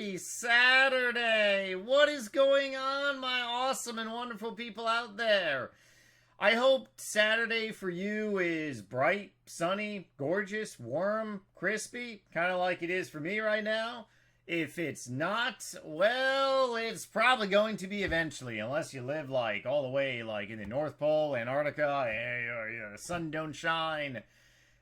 Happy Saturday! What is going on, my awesome and wonderful people out there? I hope Saturday for you is bright, sunny, gorgeous, warm, crispy, kind of like it is for me right now. If it's not, well, it's probably going to be eventually, unless you live like all the way like in the North Pole, Antarctica, and the sun don't shine.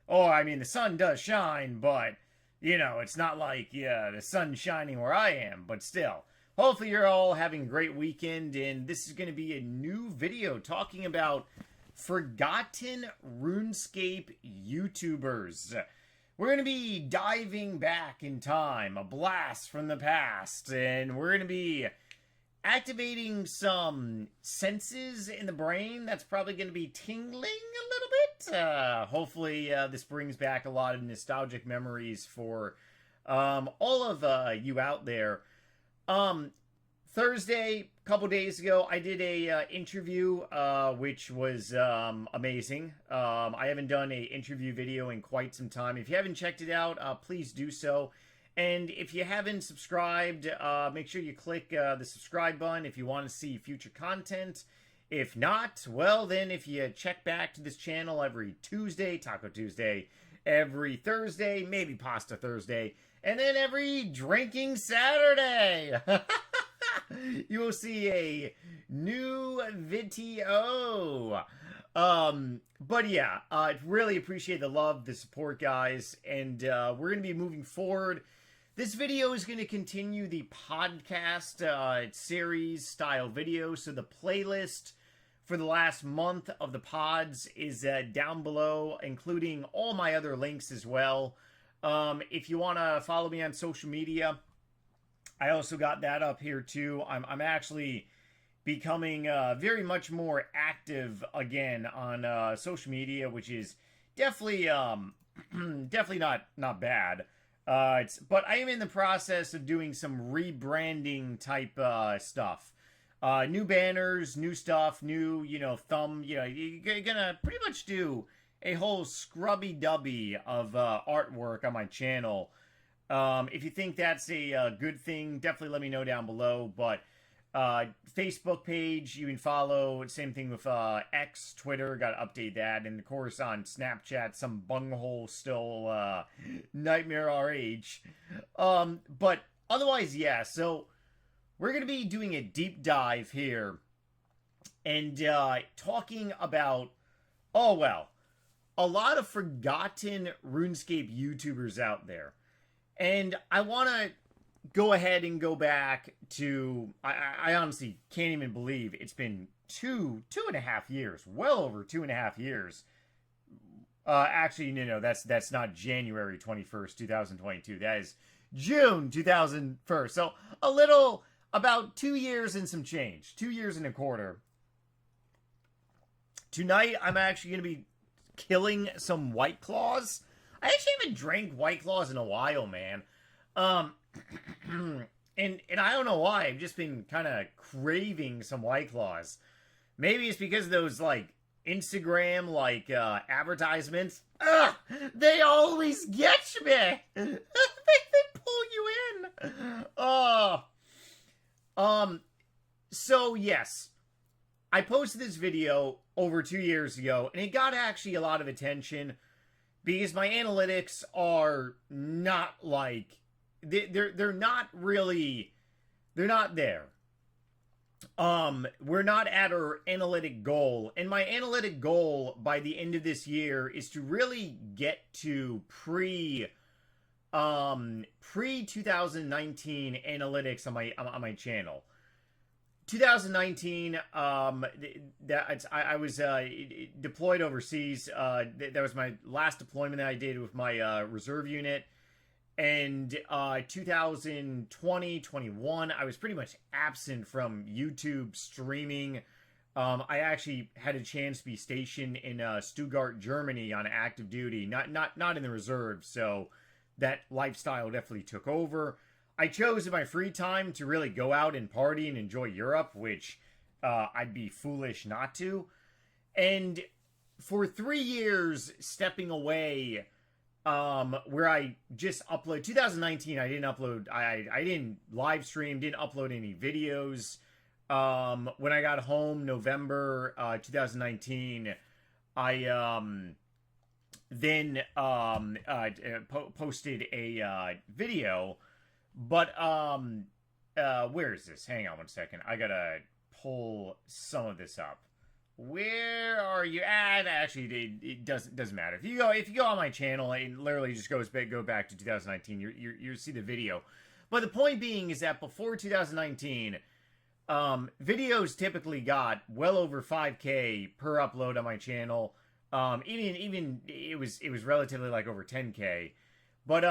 Or, I mean, the sun does shine, but, you know, it's not like, the sun's shining where I am, but still. Hopefully you're all having a great weekend, and this is going to be a new video talking about forgotten RuneScape YouTubers. We're going to be diving back in time, a blast from the past, and we're going to be activating some senses in the brain that's probably going to be tingling a little bit. Hopefully this brings back a lot of nostalgic memories for all of you out there. Thursday, a couple days ago, I did a interview, which was amazing. I haven't done an interview video in quite some time. If you haven't checked it out, please do so. And if you haven't subscribed, make sure you click the subscribe button if you want to see future content. If not, well, then if you check back to this channel every Tuesday, Taco Tuesday, every Thursday, maybe Pasta Thursday, and then every Drinking Saturday, you will see a new video. But yeah, I really appreciate the love, the support, guys, and we're going to be moving forward. This video is going to continue the podcast series style video, so the playlist for the last month of the pods is down below, including all my other links as well. If you want to follow me on social media, I also got that up here too. I'm actually becoming very much more active again on social media, which is definitely definitely not bad. But I am in the process of doing some rebranding type stuff. New banners, new stuff, new, thumb, you're gonna pretty much do a whole scrubby-dubby of artwork on my channel. If you think that's a good thing, definitely let me know down below. But Facebook page, you can follow. Same thing with X, Twitter, got to update that. And of course on Snapchat, some bunghole still NightmareRH. But otherwise, yeah, so we're going to be doing a deep dive here and talking about, a lot of forgotten RuneScape YouTubers out there. And I want to go ahead and go back to, I honestly can't even believe it's been two and a half years, well over 2.5 years. Actually, no, that's not January 21st, 2022. That is June 2001. So about 2 years and some change, 2 years and a quarter. Tonight, I'm actually going to be killing some White Claws. I actually haven't drank White Claws in a while, man. And I don't know why. I've just been kind of craving some White Claws. Maybe it's because of those, Instagram, advertisements. Ugh! They always get me! they pull you in! So, yes. I posted this video over 2 years ago, and it got actually a lot of attention because my analytics are not they're not really, they're not there. We're not at our analytic goal, and my analytic goal by the end of this year is to really get to pre 2019 analytics on my channel. 2019, I was deployed overseas. That was my last deployment that I did with my reserve unit. And 2020, 21, I was pretty much absent from YouTube streaming. I actually had a chance to be stationed in Stuttgart, Germany on active duty, not in the reserve. So that lifestyle definitely took over. I chose in my free time to really go out and party and enjoy Europe, which I'd be foolish not to. And for 3 years stepping away where I just upload 2019. I didn't upload. I didn't live stream. Didn't upload any videos. When I got home, November 2019, I then posted a video. But where is this? Hang on one second. I gotta pull some of this up. Where are you at? Actually, it doesn't matter. If you go on my channel, it literally just go back to 2019. You see the video. But the point being is that before 2019, videos typically got well over 5K per upload on my channel. Even it was relatively like over 10K. But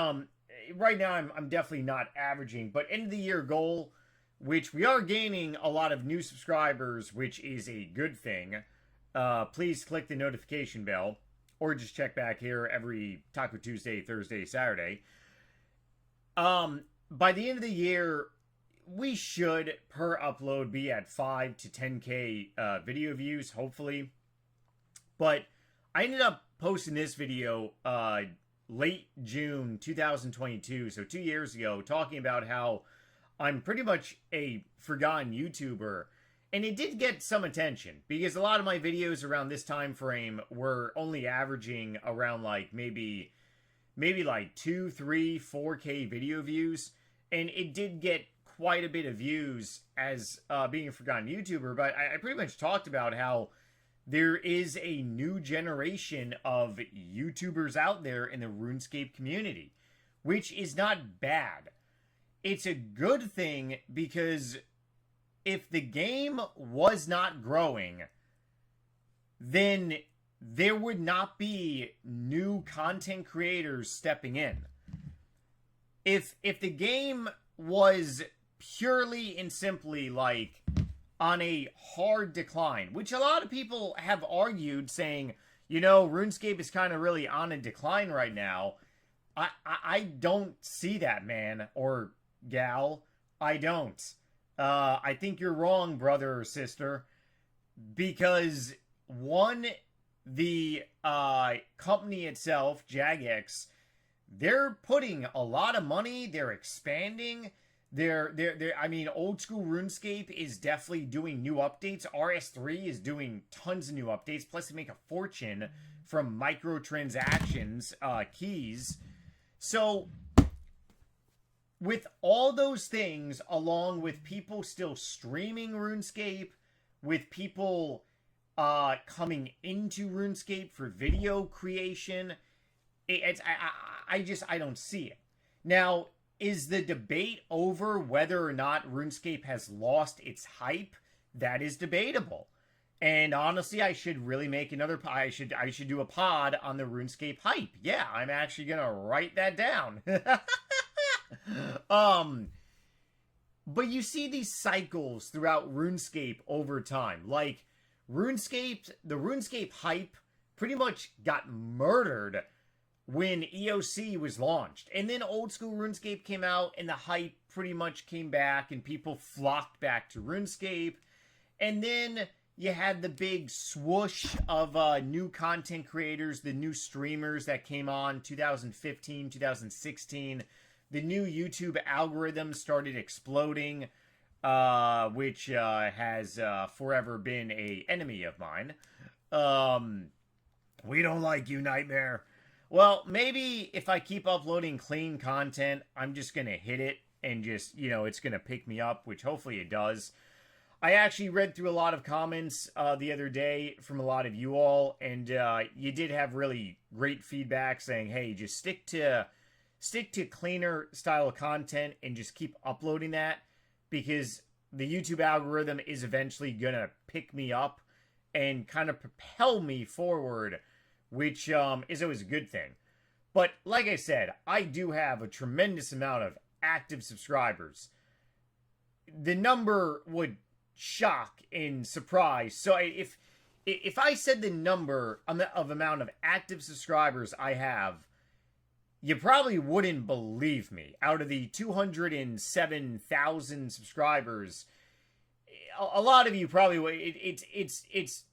right now I'm definitely not averaging. But end of the year goal, which we are gaining a lot of new subscribers, which is a good thing. Please click the notification bell, or just check back here every Taco Tuesday, Thursday, Saturday. By the end of the year, we should, per upload, be at 5 to 10K video views, hopefully. But I ended up posting this video late June 2022, so 2 years ago, talking about how I'm pretty much a forgotten YouTuber, and it did get some attention because a lot of my videos around this time frame were only averaging around like maybe like 2, 3, 4K video views, and it did get quite a bit of views as being a forgotten YouTuber. But I pretty much talked about how there is a new generation of YouTubers out there in the RuneScape community, which is not bad. It's a good thing because if the game was not growing, then there would not be new content creators stepping in. If the game was purely and simply like on a hard decline, which a lot of people have argued, saying, you know, RuneScape is kind of really on a decline right now. I don't see that, man, or gal. I don't. I think you're wrong, brother or sister, because one, the company itself, Jagex, they're putting a lot of money. They're expanding. I mean, old school RuneScape is definitely doing new updates. RS3 is doing tons of new updates. Plus, they make a fortune from microtransactions, keys. So, with all those things, along with people still streaming RuneScape, with people coming into RuneScape for video creation, I don't see it. Now, is the debate over whether or not RuneScape has lost its hype? That is debatable. And honestly, I should really make another. I should do a pod on the RuneScape hype. Yeah, I'm actually gonna write that down. But you see these cycles throughout RuneScape over time. Like RuneScape, the RuneScape hype pretty much got murdered when EOC was launched. And then old school RuneScape came out and the hype pretty much came back and people flocked back to RuneScape. And then you had the big swoosh of new content creators, the new streamers that came on 2015, 2016. The new YouTube algorithm started exploding, which has forever been an enemy of mine. We don't like you, Nightmare. Well, maybe if I keep uploading clean content, I'm just going to hit it and just, you know, it's going to pick me up, which hopefully it does. I actually read through a lot of comments the other day from a lot of you all, and you did have really great feedback saying, hey, just stick to cleaner style content and just keep uploading that, because the YouTube algorithm is eventually going to pick me up and kind of propel me forward, which is always a good thing. But like I said, I do have a tremendous amount of active subscribers. The number would shock and surprise. So if I said the number of amount of active subscribers I have, you probably wouldn't believe me. Out of the 207,000 subscribers, a lot of you probably would. It's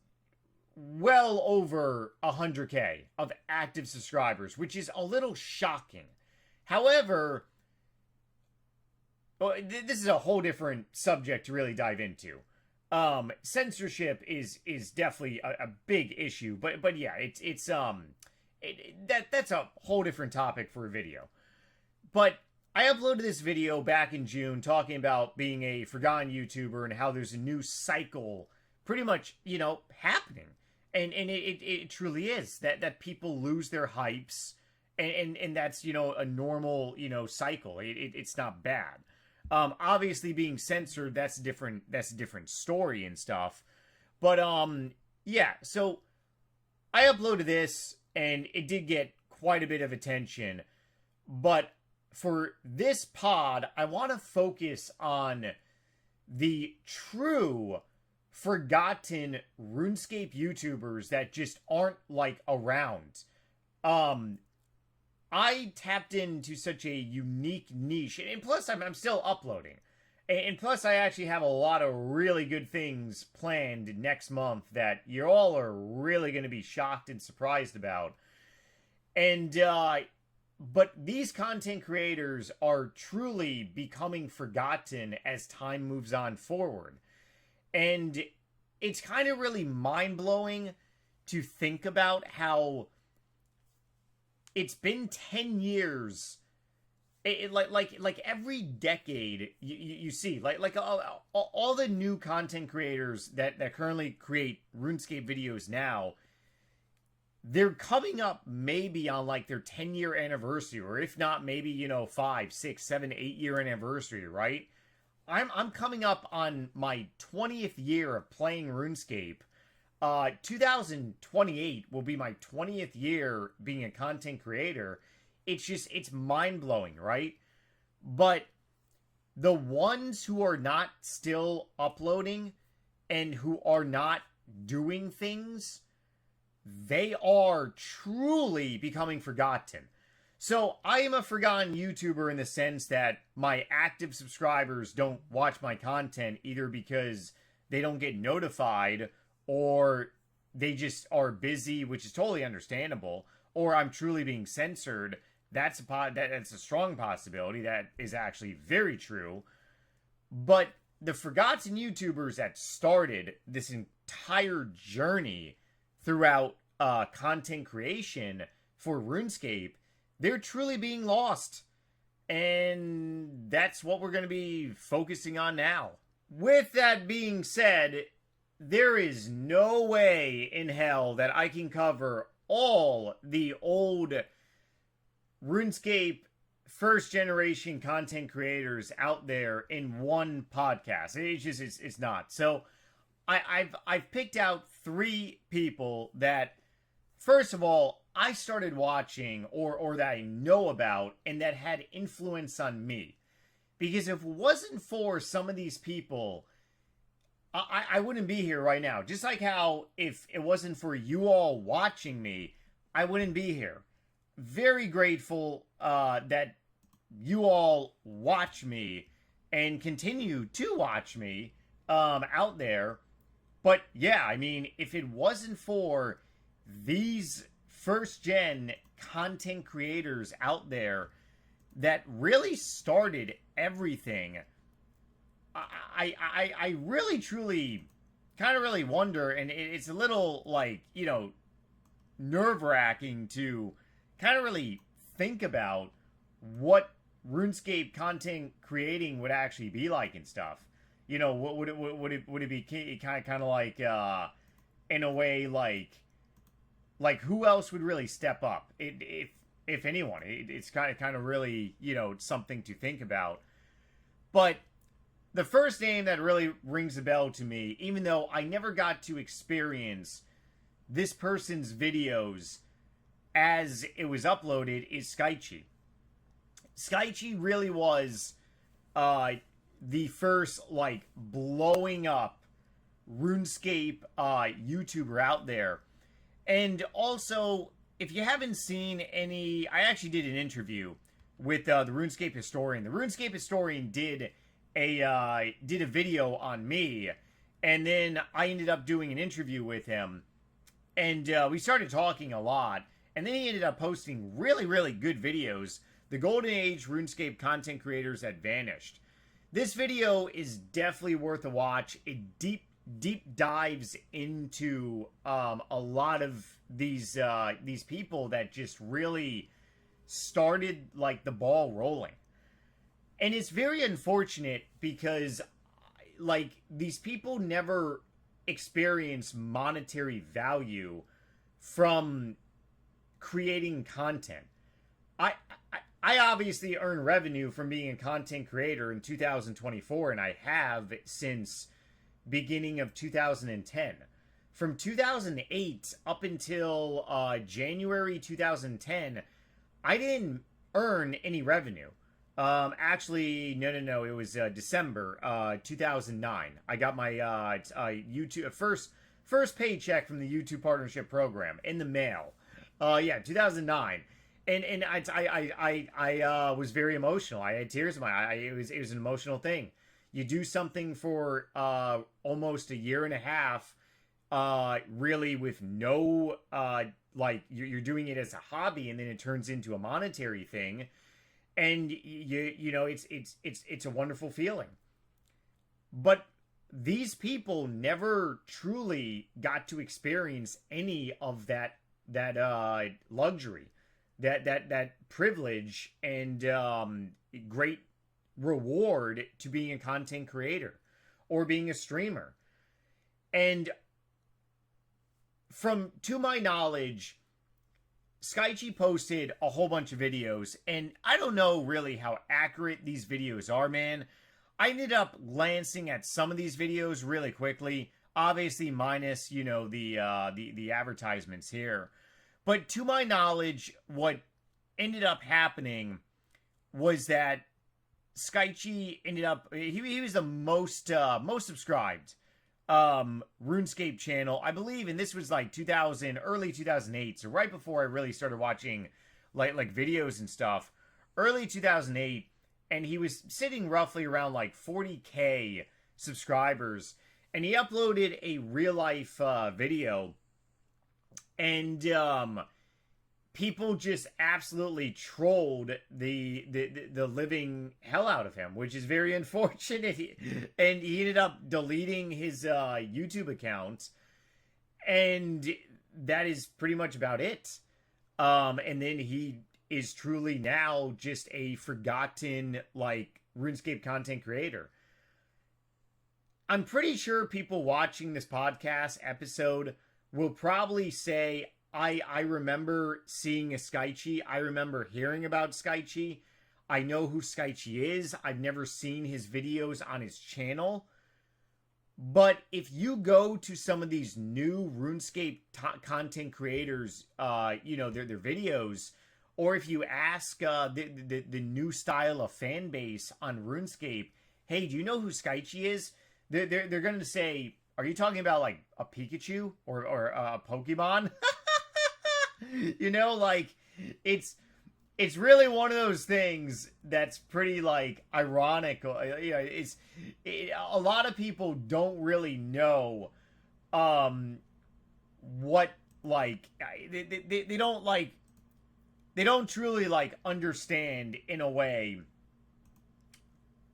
well over 100K of active subscribers, which is a little shocking. However, this is a whole different subject to really dive into. Censorship is definitely a big issue, but yeah, that's a whole different topic for a video. But I uploaded this video back in June talking about being a forgotten YouTuber and how there's a new cycle pretty much, happening. And it truly is that people lose their hypes, and that's, a normal, cycle. It's not bad. Obviously being censored, that's a different story and stuff. But yeah, so I uploaded this and it did get quite a bit of attention. But for this pod, I want to focus on the true forgotten RuneScape YouTubers that just aren't around. I tapped into such a unique niche, and plus I'm still uploading, and plus I actually have a lot of really good things planned next month that you all are really going to be shocked and surprised about. And but these content creators are truly becoming forgotten as time moves on forward. And it's kind of really mind-blowing to think about how it's been 10 years. Like every decade you see all the new content creators that currently create RuneScape videos now, they're coming up maybe on their 10-year anniversary, or if not, maybe 5, 6, 7, 8-year anniversary, right? I'm coming up on my 20th year of playing RuneScape. 2028 will be my 20th year being a content creator. It's mind-blowing, right? But the ones who are not still uploading and who are not doing things, they are truly becoming forgotten. So I am a forgotten YouTuber in the sense that my active subscribers don't watch my content, either because they don't get notified, or they just are busy, which is totally understandable, or I'm truly being censored. That's a strong possibility. That is actually very true. But the forgotten YouTubers that started this entire journey throughout content creation for RuneScape, they're truly being lost. And that's what we're going to be focusing on now. With that being said, there is no way in hell that I can cover all the old RuneScape first generation content creators out there in one podcast. It's not. So I've picked out 3 people that, first of all, I started watching or that I know about and that had influence on me. Because if it wasn't for some of these people, I wouldn't be here right now. Just like how if it wasn't for you all watching me, I wouldn't be here. Very grateful that you all watch me and continue to watch me out there. But yeah, I mean, if it wasn't for these first-gen content creators out there that really started everything, I really, truly kind of really wonder, and it's a little, nerve-wracking to kind of really think about what RuneScape content creating would actually be like and stuff. What would it be kind of like, in a way, like who else would really step up? If anyone, it's kind of really, something to think about. But the first name that really rings a bell to me, even though I never got to experience this person's videos as it was uploaded, is Skychi. Skychi really was the first blowing up RuneScape YouTuber out there. And also, if you haven't seen any, I actually did an interview with the RuneScape historian. The RuneScape historian did a video on me, and then I ended up doing an interview with him. And we started talking a lot. And then he ended up posting really, really good videos. The Golden Age RuneScape content creators that vanished. This video is definitely worth a watch. It deep dives into a lot of these people that just really started like the ball rolling. And it's very unfortunate because like these people never experience monetary value from creating content. I obviously earn revenue from being a content creator in 2024, and I have since beginning of 2010. From 2008 up until January 2010, I didn't earn any revenue. Actually, no. It was December 2009. I got my YouTube first paycheck from the YouTube partnership program in the mail. 2009. And I was very emotional. I had tears in my eyes. It was an emotional thing. You do something for almost a year and a half, really with no like you're doing it as a hobby, and then it turns into a monetary thing, and you know it's a wonderful feeling. But these people never truly got to experience any of that luxury. That privilege and great reward to being a content creator or being a streamer. And to my knowledge, Skychi posted a whole bunch of videos, and I don't know really how accurate these videos are, man. I ended up glancing at some of these videos really quickly, obviously minus, you know, the advertisements here. But to my knowledge, what ended up happening was that Skychi ended up, he was the most subscribed RuneScape channel, I believe, and this was like early 2008, so right before I really started watching like videos and stuff, early 2008, and he was sitting roughly around like 40K subscribers, and he uploaded a real life video. And people just absolutely trolled the living hell out of him, which is very unfortunate. And he ended up deleting his YouTube account, and that is pretty much about it. And then he is truly now just a forgotten like RuneScape content creator. I'm pretty sure people watching this podcast episode will probably say, I remember seeing a Skychi. I remember hearing about Skychi. I know who Skychi is. I've never seen his videos on his channel. But if you go to some of these new RuneScape content creators, you know, their videos, or if you ask the new style of fan base on RuneScape, hey, do you know who Skychi is? They're going to say, are you talking about like a Pikachu or a Pokemon? You know, like it's really one of those things that's pretty like ironic. You know, a lot of people don't really know what like they don't truly like understand in a way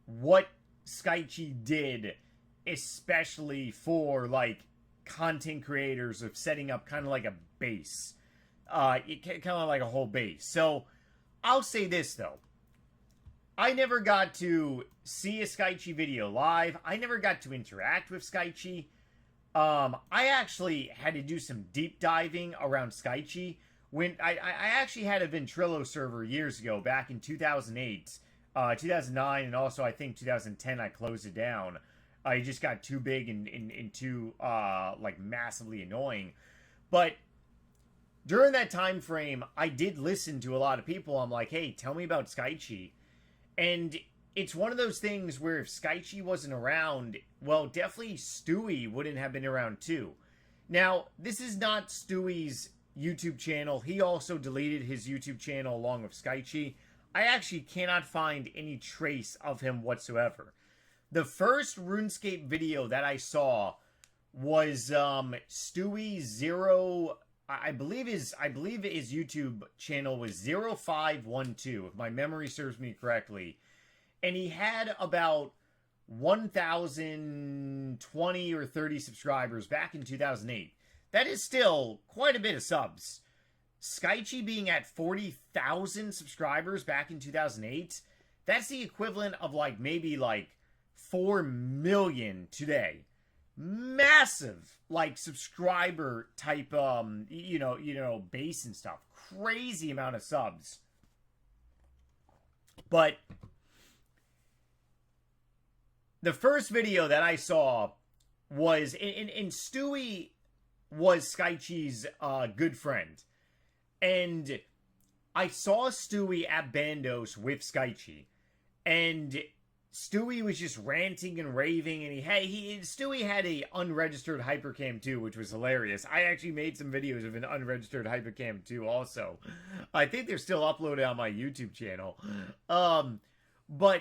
what Skychi did, especially for like content creators, of setting up kind of like a base, kind of like a whole base. So I'll say this though, I never got to see a Skychi video live. I never got to interact with Skychi. I actually had to do some deep diving around Skychi when I actually had a Ventrilo server years ago, back in 2008, 2009, and also I think 2010 I closed it down. It just got too big and too like massively annoying. But during that time frame, I did listen to a lot of people. I'm like, hey, tell me about Skychi. And it's one of those things where if Skychi wasn't around, well, definitely Stewie wouldn't have been around too. Now, this is not Stewie's YouTube channel. He also deleted his YouTube channel along with Skychi. I actually cannot find any trace of him whatsoever. The first RuneScape video that I saw was Stewie zero. I believe his YouTube channel was 0512, if my memory serves me correctly, and he had about 1,020 or 30 subscribers back in 2008. That is still quite a bit of subs. Skychi being at 40,000 subscribers back in 2008, that's the equivalent of like maybe like 4 million today. Massive like subscriber type base and stuff. Crazy amount of subs. But the first video that I saw was in Stewie was Skychi's good friend. And I saw Stewie at Bandos with Skychi. And Stewie was just ranting and raving, and Stewie had a unregistered hypercam too, which was hilarious. I actually made some videos of an unregistered hypercam too also. I think they're still uploaded on my YouTube channel. But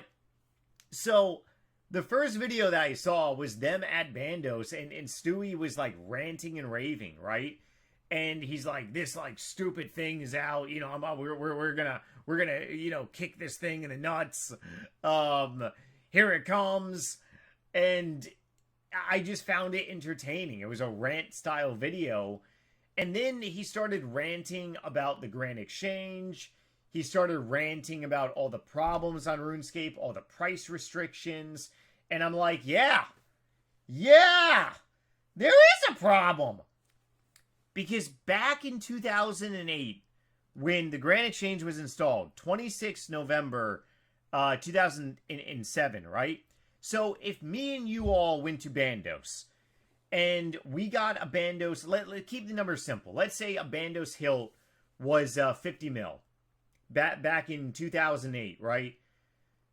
so the first video that I saw was them at Bandos, and Stewie was like ranting and raving, right? And he's like, this like stupid thing is out, we're gonna kick this thing in the nuts. Here it comes. And I just found it entertaining. It was a rant style video. And then he started ranting about the Grand Exchange. He started ranting about all the problems on RuneScape, all the price restrictions. And I'm like, yeah, there is a problem. Because back in 2008, when the Grand Exchange was installed, 26 November 2007, right? So if me and you all went to Bandos, and we got a Bandos, let's keep the numbers simple. Let's say a Bandos hilt was 50 mil back in 2008, right?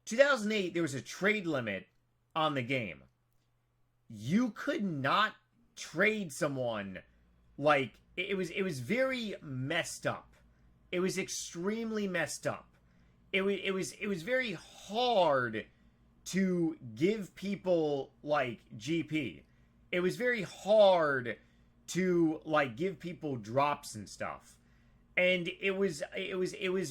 2008, there was a trade limit on the game. You could not trade someone. Like, it was very messed up. It was extremely messed up. It was very hard to give people, like, GP. It was very hard to, like, give people drops and stuff. And it was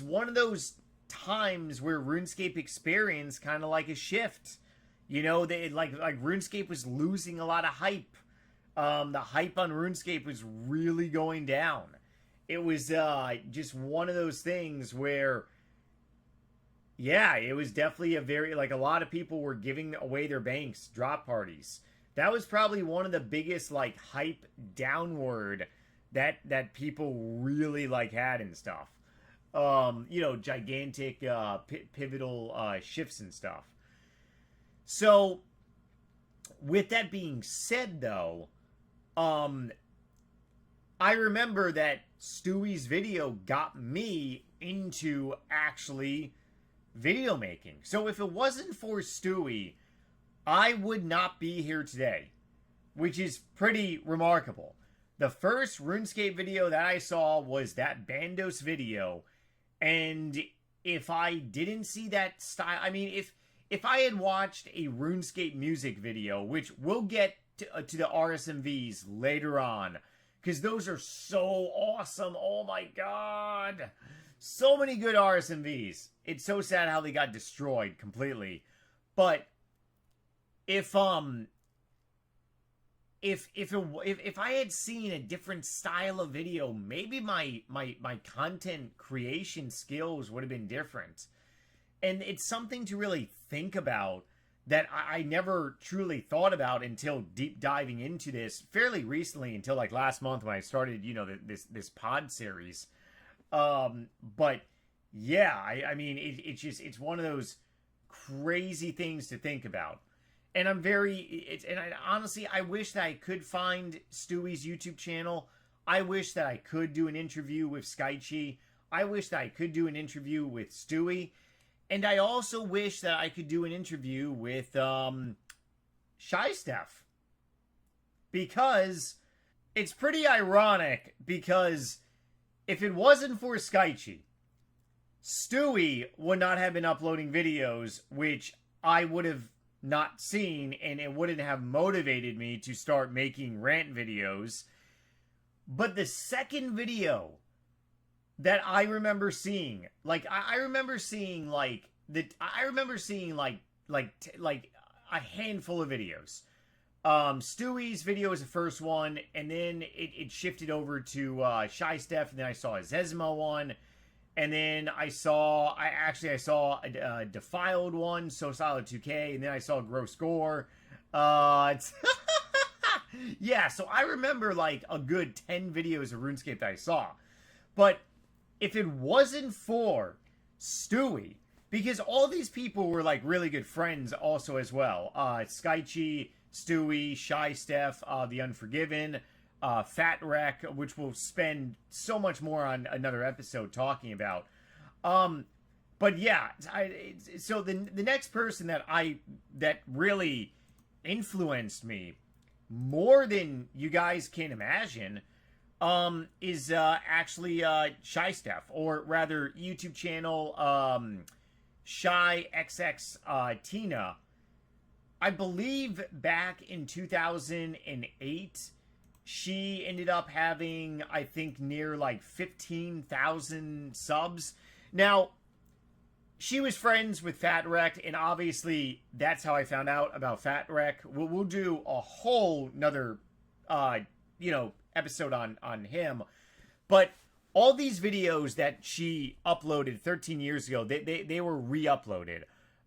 one of those times where RuneScape experienced kind of like a shift. Like RuneScape was losing a lot of hype. The hype on RuneScape was really going down. It was just one of those things where, yeah, it was definitely a lot of people were giving away their banks, drop parties. That was probably one of the biggest, like, hype downward that people really, like, had and stuff. Gigantic pivotal shifts and stuff. So, with that being said, though, I remember that Stewie's video got me into actually video making. So if it wasn't for Stewie, I would not be here today, which is pretty remarkable. The first RuneScape video that I saw was that Bandos video, and if I didn't see that style, I mean, if I had watched a RuneScape music video, which we'll get to the RSMVs later on, because those are so awesome. Oh my god, so many good RSMVs. It's so sad how they got destroyed completely. But if I had seen a different style of video, maybe my content creation skills would have been different. And it's something to really think about that I never truly thought about until deep diving into this fairly recently, until like last month when I started, this pod series. But yeah, I mean, it's one of those crazy things to think about. And honestly, I wish that I could find Stewie's YouTube channel. I wish that I could do an interview with Skychi. I wish that I could do an interview with Stewie. And I also wish that I could do an interview with Shyxxxtina. Because it's pretty ironic, because if it wasn't for Skychi, Stewie would not have been uploading videos, which I would have not seen, and it wouldn't have motivated me to start making rant videos. But the second video that I remember seeing, like I remember seeing like a handful of videos. Stewie's video was the first one, and then it shifted over to Shyxxxtina, and then I saw a Zezima one, and then I saw a Defiled one, So Solid 2K, and then I saw Gross Gore. Yeah, so I remember like a good 10 videos of RuneScape that I saw. But if it wasn't for Stewie, because all these people were like really good friends also as well. Skychi, Stewie, Shyxxxtina, The Unforgiven, FatWreck, which we'll spend so much more on another episode talking about. But yeah, so the next person that really influenced me more than you guys can imagine is actually Shyxxxtina, or rather YouTube channel Shyxxxtina. I believe back in 2008, she ended up having, I think, near like 15,000 subs. Now, she was friends with FatWreck, and obviously that's how I found out about FatWreck. We'll do a whole nother, episode on him. But all these videos that she uploaded 13 years ago, they were re-uploaded.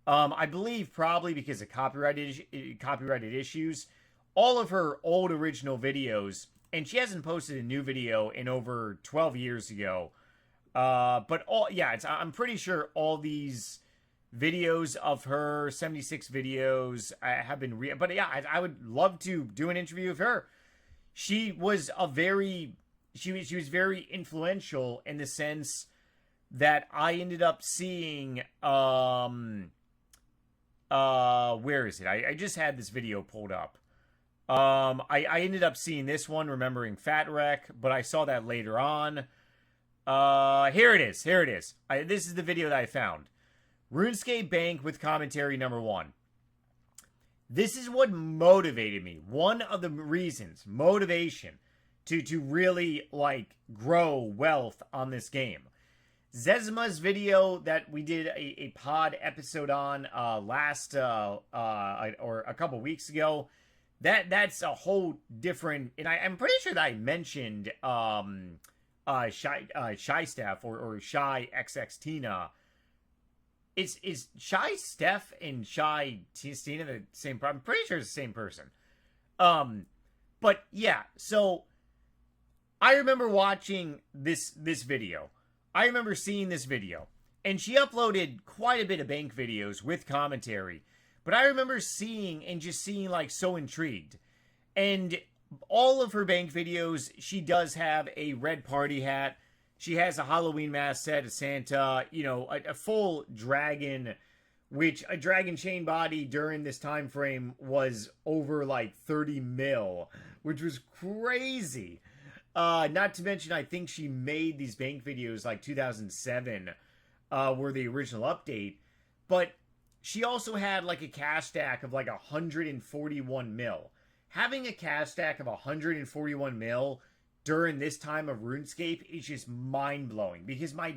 I believe probably because of copyrighted issues. All of her old original videos, and she hasn't posted a new video in over 12 years ago. But I'm pretty sure all these videos of her 76 videos have been but yeah, I would love to do an interview with her. She was very influential in the sense that I ended up seeing where is it? I just had this video pulled up. I ended up seeing this one, remembering FatWreck, but I saw that later on. Here it is. This is the video that I found. RuneScape Bank with commentary number 1. This is what motivated me. One of the reasons, motivation, to really, like, grow wealth on this game. Zezima's video that we did a pod episode on last or a couple weeks ago, that's a whole different, and I'm pretty sure that I mentioned Shyxxxtina or Shyxxxtina. Is Shyxxxtina and Shyxxxtina the same problem? I'm pretty sure it's the same person. But yeah, so I remember watching this video. I remember seeing this video, and she uploaded quite a bit of bank videos with commentary. But I remember seeing like so intrigued. And all of her bank videos, she does have a red party hat. She has a Halloween mask set, a Santa, a full dragon, which a dragon chain body during this time frame was over like 30 mil, which was crazy. Not to mention, I think she made these bank videos like 2007 were the original update. But she also had like a cash stack of like 141 mil. Having a cash stack of 141 mil during this time of RuneScape is just mind-blowing, because my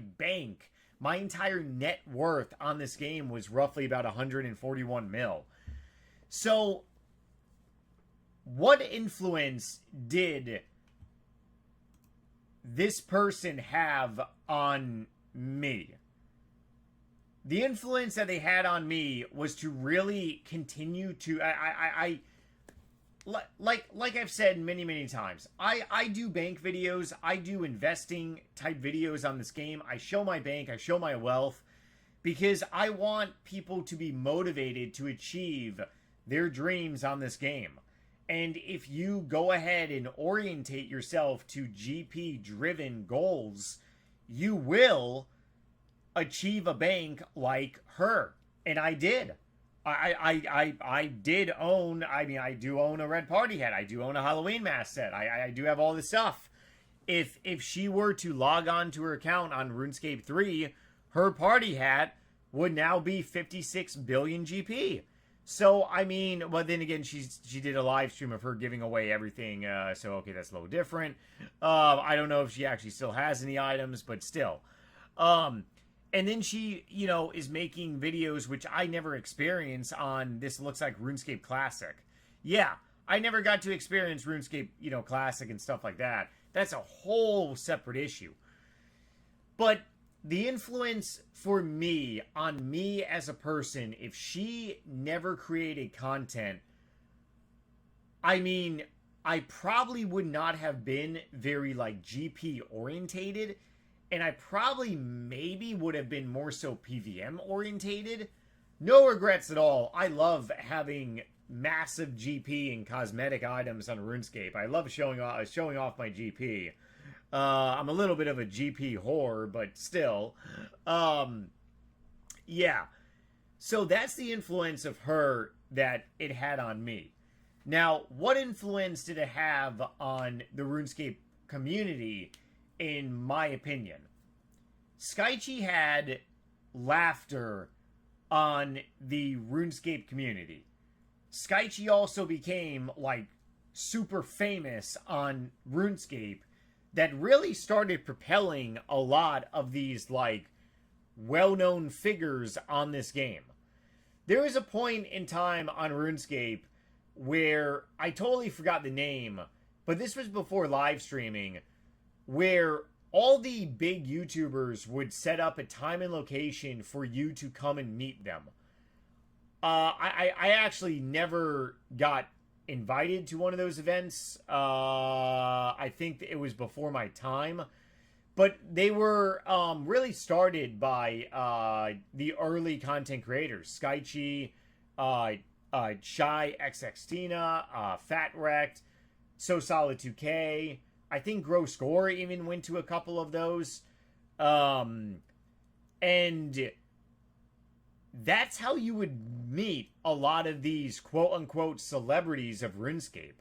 entire net worth on this game was roughly about 141 mil. So, what influence did this person have on me? The influence that they had on me was to really continue to... Like I've said many, many times, I do bank videos, I do investing type videos on this game. I show my bank, I show my wealth, because I want people to be motivated to achieve their dreams on this game. And if you go ahead and orientate yourself to GP-driven goals, you will achieve a bank like her. And I did. I did own, I do own a red party hat. I do own a Halloween mask set. I do have all this stuff. If she were to log on to her account on RuneScape 3, her party hat would now be 56 billion GP. So, I mean, well, then again, she did a live stream of her giving away everything. So, okay, that's a little different. I don't know if she actually still has any items, but still. Um, and then she, is making videos, which I never experienced on this looks like RuneScape Classic. Yeah, I never got to experience RuneScape, Classic and stuff like that. That's a whole separate issue. But the influence for me on me as a person, if she never created content, I mean, I probably would not have been very like GP orientated, and I probably maybe would have been more so PVM orientated. No regrets at all. I love having massive GP and cosmetic items on RuneScape. I love showing off my GP. I'm a little bit of a GP whore, but still. Yeah. So that's the influence of her that it had on me. Now, what influence did it have on the RuneScape community, in my opinion? Skychi had laughter on the RuneScape community. Skychi also became, like, super famous on RuneScape, that really started propelling a lot of these, like, well-known figures on this game. There was a point in time on RuneScape where I totally forgot the name, but this was before live streaming, where all the big YouTubers would set up a time and location for you to come and meet them. I actually never got invited to one of those events. I think it was before my time, but they were really started by the early content creators: Skychi, Shyxxxtina, Fat Wrecked, So Solid 2K. I think Grow Score even went to a couple of those, and that's how you would meet a lot of these quote-unquote celebrities of RuneScape.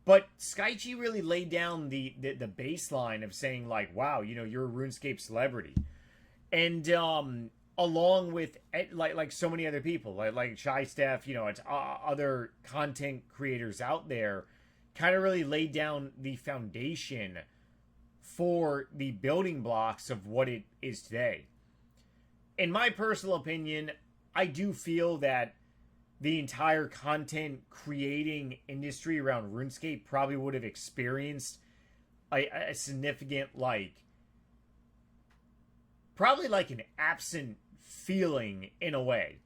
But Skychi really laid down the baseline of saying, like, wow, you're a RuneScape celebrity. And along with, like so many other people, like Shy Steph, it's other content creators out there, kind of really laid down the foundation for the building blocks of what it is today. In my personal opinion, I do feel that the entire content creating industry around RuneScape probably would have experienced a significant, probably like an absent feeling in a way.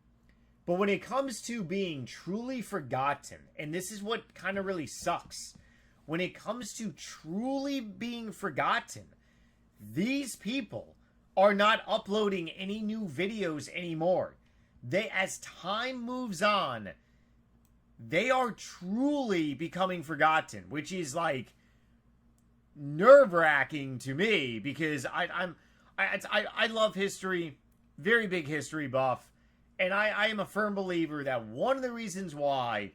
But when it comes to being truly forgotten, and this is what kind of really sucks, when it comes to truly being forgotten, these people are not uploading any new videos anymore. As time moves on, they are truly becoming forgotten, which is like nerve-wracking to me, because I love history, very big history buff, and I am a firm believer that one of the reasons why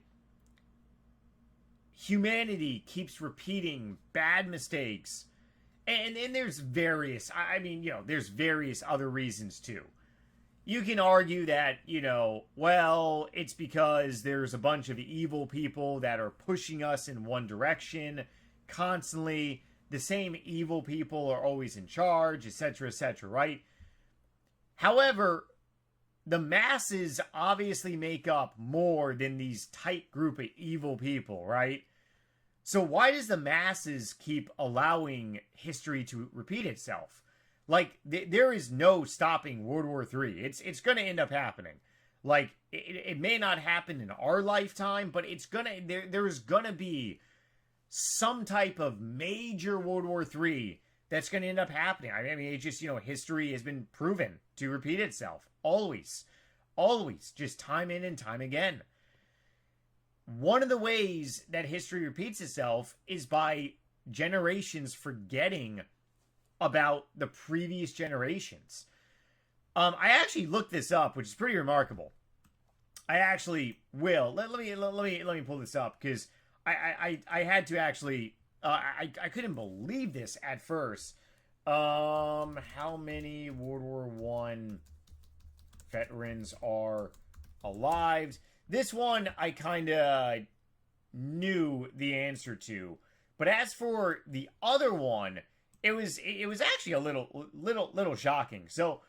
humanity keeps repeating bad mistakes, and there's various, there's various other reasons too. You can argue that, well, it's because there's a bunch of evil people that are pushing us in one direction constantly. The same evil people are always in charge, etc., right? However, the masses obviously make up more than these tight group of evil people, right? So why does the masses keep allowing history to repeat itself? Like, there is no stopping World War III. It's going to end up happening. Like, it may not happen in our lifetime, but there's going to be some type of major World War III that's going to end up happening. I mean, it's just, history has been proven to repeat itself. Always. Always. Just time in and time again. One of the ways that history repeats itself is by generations forgetting about the previous generations. I actually looked this up, which is pretty remarkable. I actually will. Let me pull this up, because I had to actually I couldn't believe this at first. How many World War I veterans are alive? This one I kind of knew the answer to, but as for the other one, it was actually a little shocking. So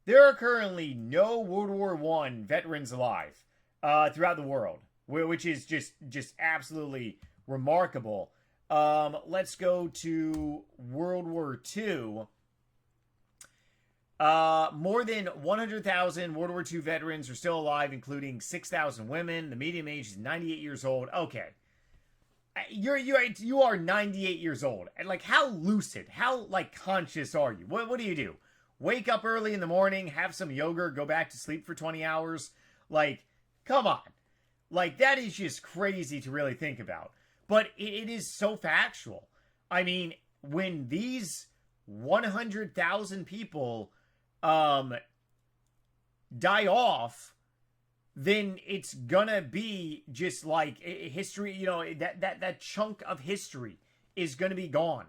there are currently no World War One veterans alive throughout the world, which is just absolutely remarkable. Let's go to World War Two. More than 100,000 World War II veterans are still alive, including 6,000 women. The median age is 98 years old. Okay. You are 98 years old. And like, how lucid, how like conscious are you? What do you do? Wake up early in the morning, have some yogurt, go back to sleep for 20 hours? Like, come on. Like, that is just crazy to really think about. But it is so factual. I mean, when these 100,000 people die off, then it's gonna be just like history, you know, that chunk of history is gonna be gone.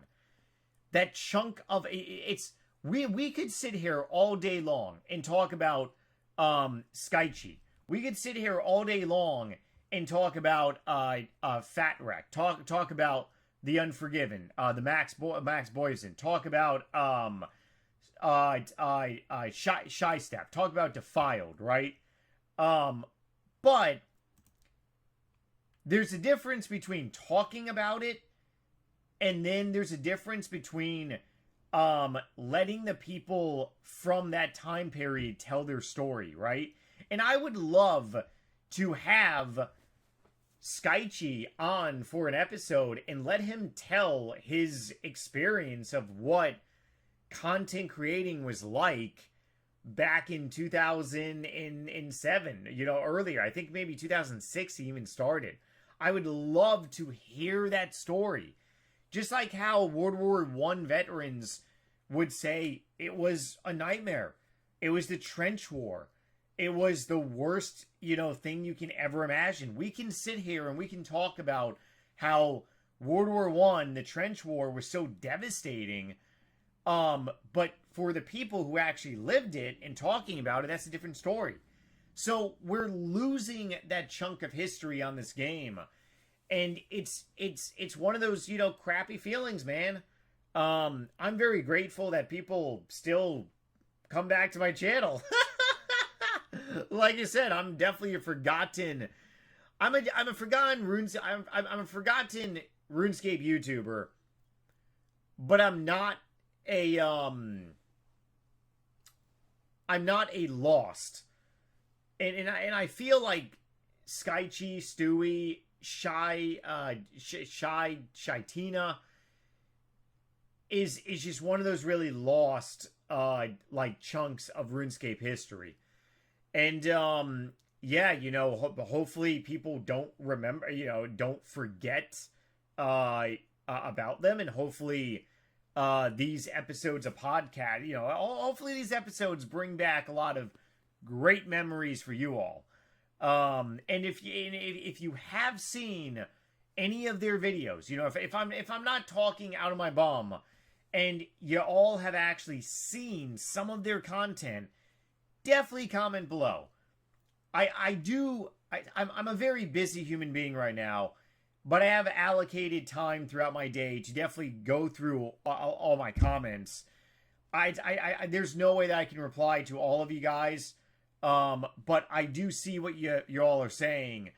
That chunk of it's we could sit here all day long and talk about Skychi. We could sit here all day long and talk about Fat Wreck, talk about The Unforgiven, the Max Boysen, talk about Shy Step, talk about Defiled, right? But there's a difference between talking about it, and then there's a difference between letting the people from that time period tell their story, right? And I would love to have Skychi on for an episode and let him tell his experience of what content creating was like back in 2007, you know, earlier. I think maybe 2006 he even started. I would love to hear that story. Just like how World War I veterans would say it was a nightmare. It was the trench war. It was the worst, you know, thing you can ever imagine. We can sit here and we can talk about how World War I, the trench war, was so devastating. But for the people who actually lived it and talking about it, that's a different story. So we're losing that chunk of history on this game. And it's one of those, you know, crappy feelings, man. I'm very grateful that people still come back to my channel. Like I said, I'm definitely a forgotten. I'm a forgotten I'm a forgotten RuneScape YouTuber, but I'm not a lost. And I feel like Skychi, Stewie, Shyxxxtina is just one of those really lost like chunks of RuneScape history. And yeah, you know, hopefully people don't remember, you know, don't forget about them, and hopefully these episodes of podcast, you know, hopefully these episodes bring back a lot of great memories for you all. And if you have seen any of their videos, you know, if I'm not talking out of my bum, and you all have actually seen some of their content, definitely comment below. I'm a very busy human being right now, but I have allocated time throughout my day to definitely go through all my comments. There's no way that I can reply to all of you guys, but I do see what you all are saying.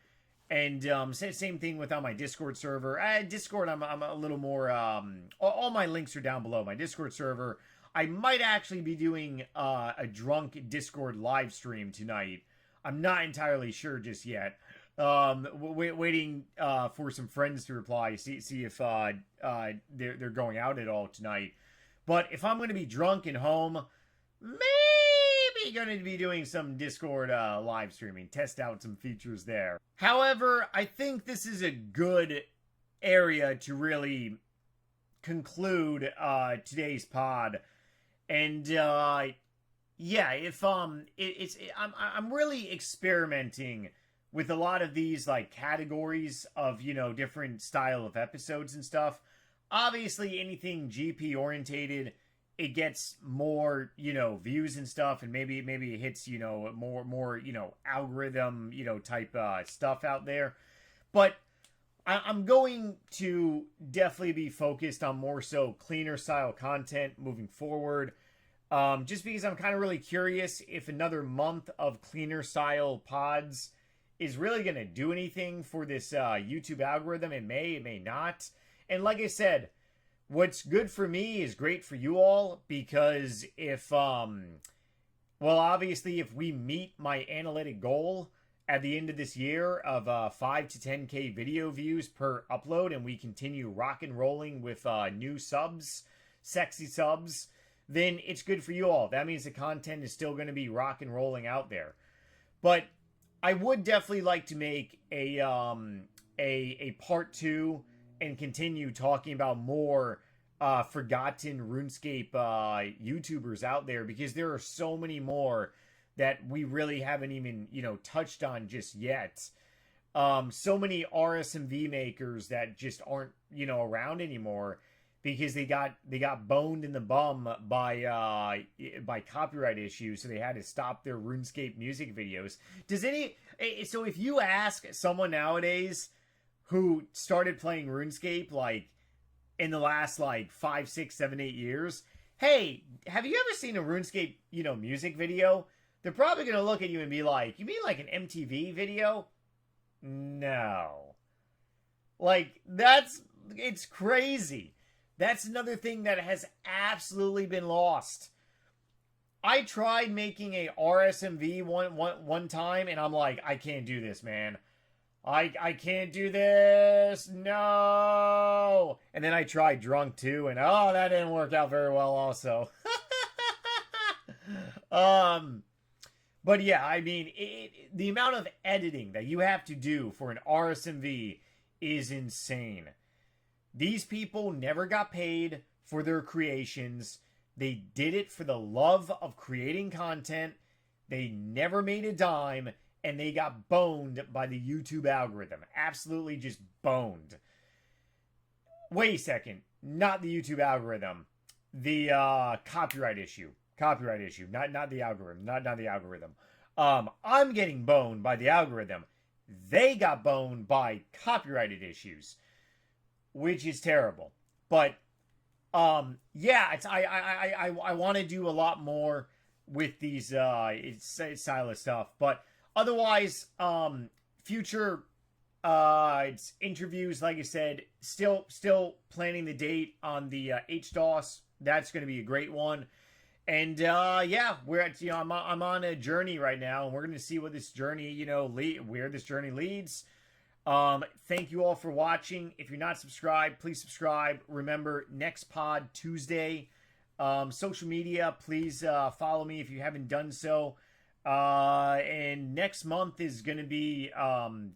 And same thing with on my Discord server. Discord, I'm a little more. All my links are down below. My Discord server. I might actually be doing a drunk Discord live stream tonight. I'm not entirely sure just yet. Waiting for some friends to reply. See if they're going out at all tonight. But if I'm going to be drunk and home, maybe going to be doing some Discord live streaming. Test out some features there. However, I think this is a good area to really conclude today's pod. And yeah, if I'm really experimenting with a lot of these like categories of, you know, different style of episodes and stuff. Obviously anything GP orientated it gets more, views and stuff, and maybe it hits, more, algorithm, type stuff out there. But I'm going to definitely be focused on more so cleaner style content moving forward. Just because I'm kind of really curious if another month of cleaner style pods is really going to do anything for this YouTube algorithm. It may not. And like I said, what's good for me is great for you all, because if, obviously if we meet my analytic goal at the end of this year of 5 to 10K video views per upload, and we continue rock and rolling with new subs, sexy subs, then it's good for you all. That means the content is still going to be rock and rolling out there. But I would definitely like to make a part 2 and continue talking about more forgotten RuneScape YouTubers out there, because there are so many more that we really haven't even, touched on just yet. So many RSMV makers that just aren't, around anymore, because they got boned in the bum by copyright issues, so they had to stop their RuneScape music videos. So if you ask someone nowadays who started playing RuneScape like in the last like 5, 6, 7, 8 years, hey, have you ever seen a RuneScape, music video? They're probably going to look at you and be like, you mean like an MTV video? No. Like, it's crazy. That's another thing that has absolutely been lost. I tried making a RSMV one time, and I'm like, I can't do this, man. I can't do this. No. And then I tried drunk too, and that didn't work out very well also. But yeah, I mean, the amount of editing that you have to do for an RSMV is insane. These people never got paid for their creations. They did it for the love of creating content. They never made a dime, and they got boned by the YouTube algorithm. Absolutely just boned. Wait a second. Not the YouTube algorithm. The copyright issue. Copyright issue. Not the algorithm. Not the algorithm. I'm getting boned by the algorithm. They got boned by copyrighted issues, which is terrible. But yeah, I want to do a lot more with these style of stuff. But otherwise, future it's interviews, like I said, still planning the date on the HDOS. That's going to be a great one. And yeah, we're at, I'm on a journey right now, and we're going to see what this journey, where this journey leads. Thank you all for watching. If you're not subscribed, please subscribe. Remember, next pod Tuesday. Social media, please follow me if you haven't done so. And next month is going to be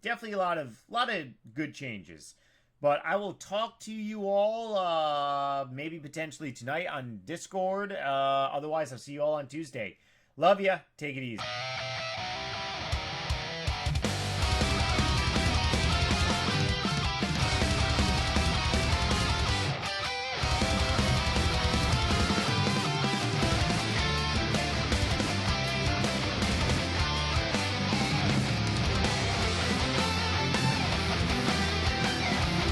definitely a lot of good changes. But I will talk to you all maybe potentially tonight on Discord. Otherwise, I'll see you all on Tuesday. Love ya. Take it easy.